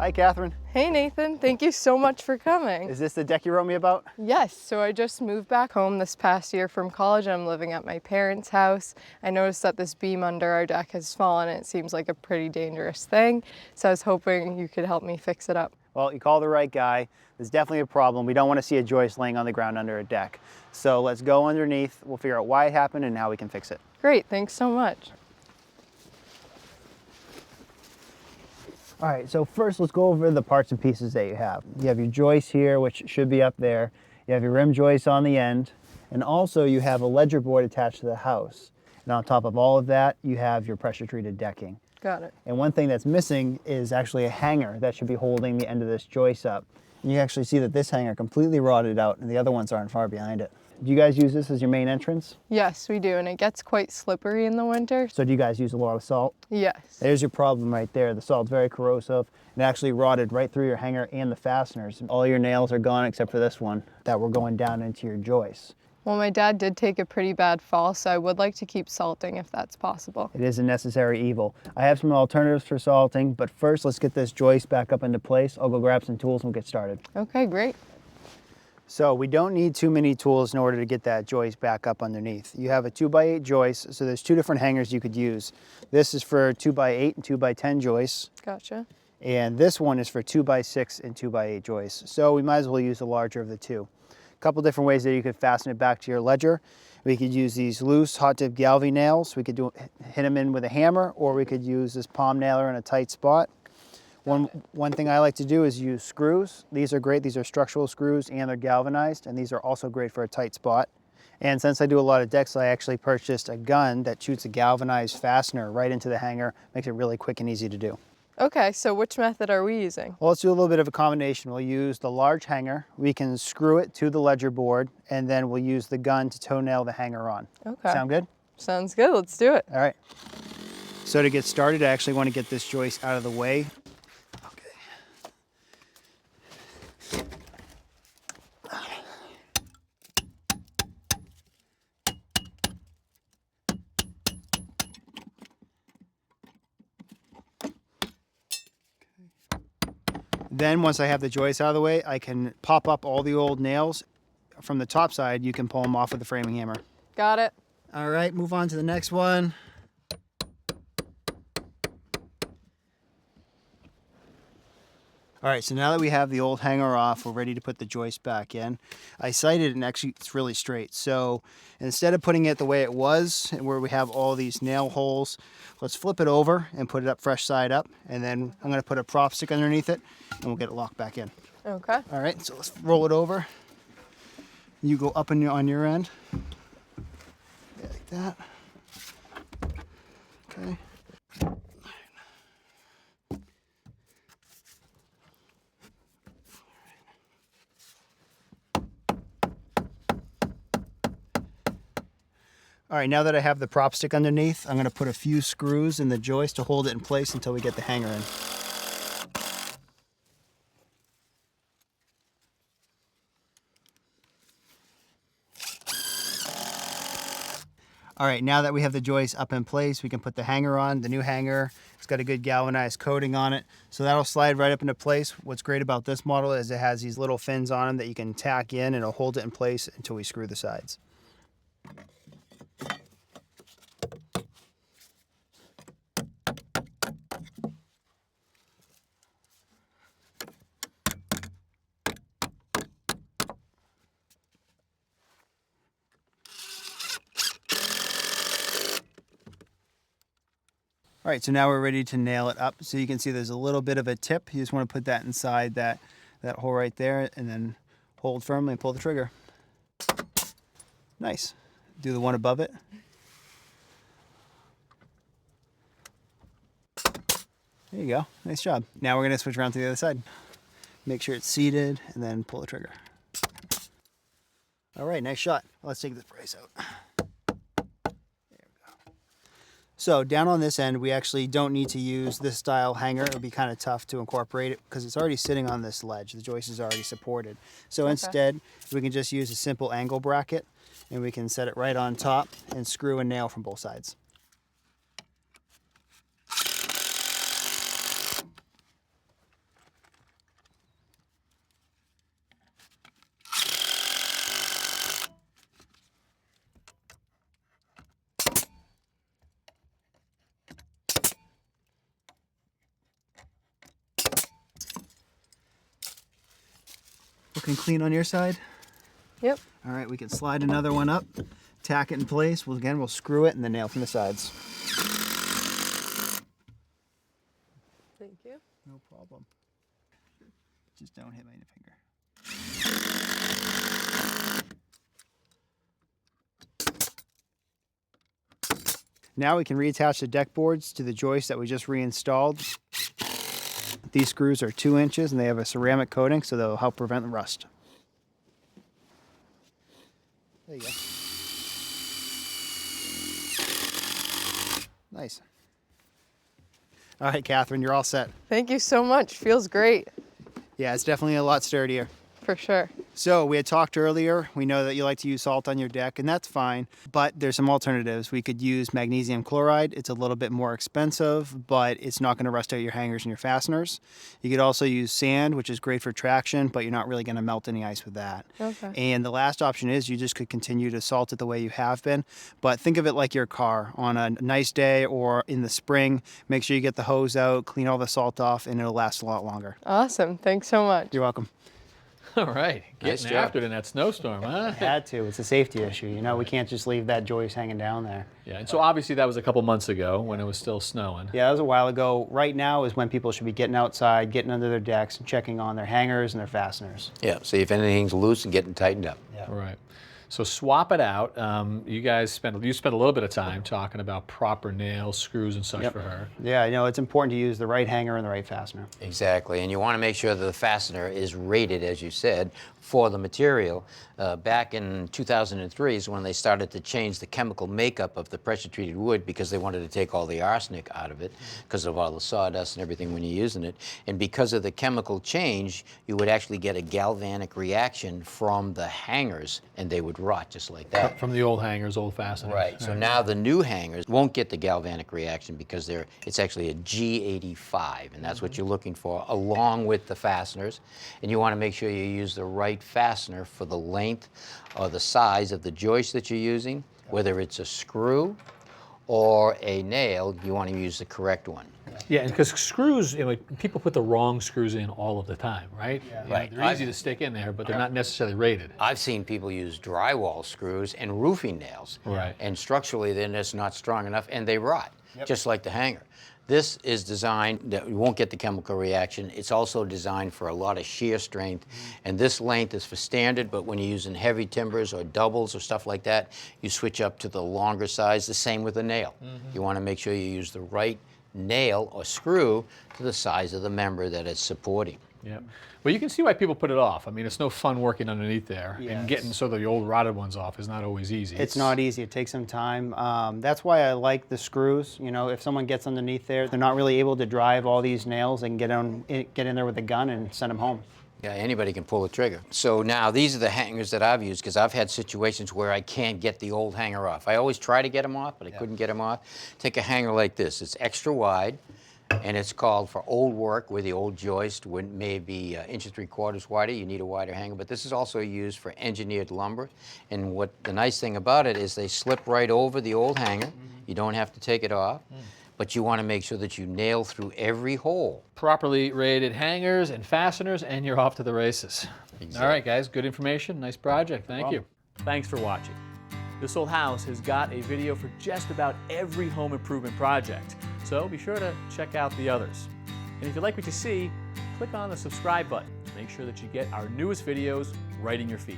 Hi, Catherine. Hey Nathan, thank you so much for coming. Is this the deck you wrote me about? Yes, so I just moved back home this past year from college. I'm living at my parents' house. I noticed that this beam under our deck has fallen and it seems like a pretty dangerous thing. So I was hoping you could help me fix it up. Well, you called the right guy. There's definitely a problem. We don't want to see a joist laying on the ground under a deck. So let's go underneath. We'll figure out why it happened and how we can fix it. Great, thanks so much. All right, so first let's go over the parts and pieces that you have. You have your joist here, which should be up there. You have your rim joist on the end, and also you have a ledger board attached to the house. And on top of all of that, you have your pressure treated decking. Got it. And one thing that's missing is actually a hanger that should be holding the end of this joist up. And you actually see that this hanger completely rotted out and the other ones aren't far behind it. Do you guys use this as your main entrance? Yes, we do, and it gets quite slippery in the winter. So do you guys use a lot of salt? Yes. There's your problem right there. The salt's very corrosive. It actually rotted right through your hanger and the fasteners. All your nails are gone except for this one that were going down into your joist. Well, my dad did take a pretty bad fall, so I would like to keep salting if that's possible. It is a necessary evil. I have some alternatives for salting, but first let's get this joist back up into place. I'll go grab some tools and we'll get started. Okay, great. So we don't need too many tools in order to get that joist back up underneath. You have a 2x8 joist, so there's two different hangers you could use. This is for 2x8 and 2x10 joists. Gotcha. And this one is for 2x6 and 2x8 joists. So we might as well use the larger of the two. A couple different ways that you could fasten it back to your ledger. We could use these loose hot tip galvy nails. We could hit them in with a hammer, or we could use this palm nailer in a tight spot. One thing I like to do is use screws. These are great. These are structural screws and they're galvanized, and these are also great for a tight spot. And since I do a lot of decks, I actually purchased a gun that shoots a galvanized fastener right into the hanger. Makes it really quick and easy to do. Okay, so which method are we using? Well, let's do a little bit of a combination. We'll use the large hanger. We can screw it to the ledger board, and then we'll use the gun to toenail the hanger on. Okay. Sound good? Sounds good. Let's do it. All right. So to get started, I actually want to get this joist out of the way. Then once I have the joist out of the way, I can pop up all the old nails. From the top side, you can pull them off with the framing hammer. Got it. All right, move on to the next one. All right, so now that we have the old hanger off, we're ready to put the joist back in. I sighted and actually it's really straight. So instead of putting it the way it was, where we have all these nail holes, let's flip it over and put it up fresh side up. And then I'm gonna put a prop stick underneath it and we'll get it locked back in. Okay. All right, so let's roll it over. You go up on your end. Yeah, like that. Okay. All right, now that I have the prop stick underneath, I'm gonna put a few screws in the joist to hold it in place until we get the hanger in. All right, now that we have the joist up in place, we can put the hanger on. The new hanger, it's got a good galvanized coating on it, so that'll slide right up into place. What's great about this model is it has these little fins on them that you can tack in and it'll hold it in place until we screw the sides. All right, so now we're ready to nail it up. So you can see there's a little bit of a tip. You just want to put that inside that hole right there and then hold firmly and pull the trigger. Nice. Do the one above it. There you go, nice job. Now we're gonna switch around to the other side. Make sure it's seated and then pull the trigger. All right, nice shot. Let's take this brace out. So down on this end, we actually don't need to use this style hanger. It would be kind of tough to incorporate it because it's already sitting on this ledge. The joist is already supported. So instead, we can just use a simple angle bracket and we can set it right on top and screw and nail from both sides. Looking clean on your side? Yep. All right, we can slide another one up, tack it in place. We'll screw it and then nail from the sides. Thank you. No problem. Just don't hit my finger. Now we can reattach the deck boards to the joist that we just reinstalled. These screws are 2 inches and they have a ceramic coating, so they'll help prevent the rust. There you go. Nice. All right, Catherine, you're all set. Thank you so much. Feels great. Yeah, it's definitely a lot sturdier. For sure. So we had talked earlier, we know that you like to use salt on your deck, and that's fine, but there's some alternatives. We could use magnesium chloride. It's a little bit more expensive, but it's not going to rust out your hangers and your fasteners. You could also use sand, which is great for traction, but you're not really going to melt any ice with that. Okay. And the last option is you just could continue to salt it the way you have been, but think of it like your car. On a nice day or in the spring, make sure you get the hose out, clean all the salt off, and it'll last a lot longer. Awesome. Thanks so much. You're welcome. All right, Nice getting job. after it in that snowstorm, huh? Had to. It's a safety issue. You know, we can't just leave that joist hanging down there. Yeah, and so obviously that was a couple months ago when it was still snowing. Yeah, that was a while ago. Right now is when people should be getting outside, getting under their decks, and checking on their hangers and their fasteners. Yeah, see if anything's loose and getting tightened up. Yeah. Right. So swap it out. You spent a little bit of time talking about proper nails, screws, and such Yep. for her. Yeah, you know, it's important to use the right hanger and the right fastener. Exactly, and you want to make sure that the fastener is rated, as you said, for the material. Back in 2003 is when they started to change the chemical makeup of the pressure-treated wood because they wanted to take all the arsenic out of it because of all the sawdust and everything when you're using it. And because of the chemical change, you would actually get a galvanic reaction from the hangers, and they would rot just like that. From the old hangers, old fasteners. Right. So now the new hangers won't get the galvanic reaction because it's actually a G85, and that's what you're looking for, along with the fasteners. And you want to make sure you use the right fastener for the length or the size of the joist that you're using. Whether it's a screw or a nail, you want to use the correct one. Yeah, because screws, people put the wrong screws in all of the time, right? Yeah. Right. They're easy to stick in there, but they're not necessarily rated. I've seen people use drywall screws and roofing nails. Right. And structurally, they're just not strong enough, and they rot, just like the hanger. This is designed that you won't get the chemical reaction. It's also designed for a lot of shear strength, and this length is for standard, but when you're using heavy timbers or doubles or stuff like that, you switch up to the longer size, the same with a nail. You want to make sure you use the right nail or screw to the size of the member that it's supporting. Yeah. Well, you can see why people put it off. I mean, it's no fun working underneath there, Yes. and getting sort of the old rotted ones off is not always easy. It's not easy. It takes some time. That's why I like the screws. You know, if someone gets underneath there, they're not really able to drive all these nails. They can get in there with a gun and send them home. Yeah, anybody can pull the trigger. So now these are the hangers that I've used because I've had situations where I can't get the old hanger off. I always try to get them off, but I couldn't get them off. Take a hanger like this. It's extra wide, and it's called for old work where the old joist would maybe 1 3/4 inches wider. You need a wider hanger, but this is also used for engineered lumber. And what the nice thing about it is they slip right over the old hanger. You don't have to take it off. But you want to make sure that you nail through every hole. Properly rated hangers and fasteners, and you're off to the races. Exactly. All right, guys, good information. Nice project. Thank you. Thanks for watching. This Old House has got a video for just about every home improvement project, so be sure to check out the others. And if you like what you see, click on the subscribe button. Make sure that you get our newest videos right in your feed.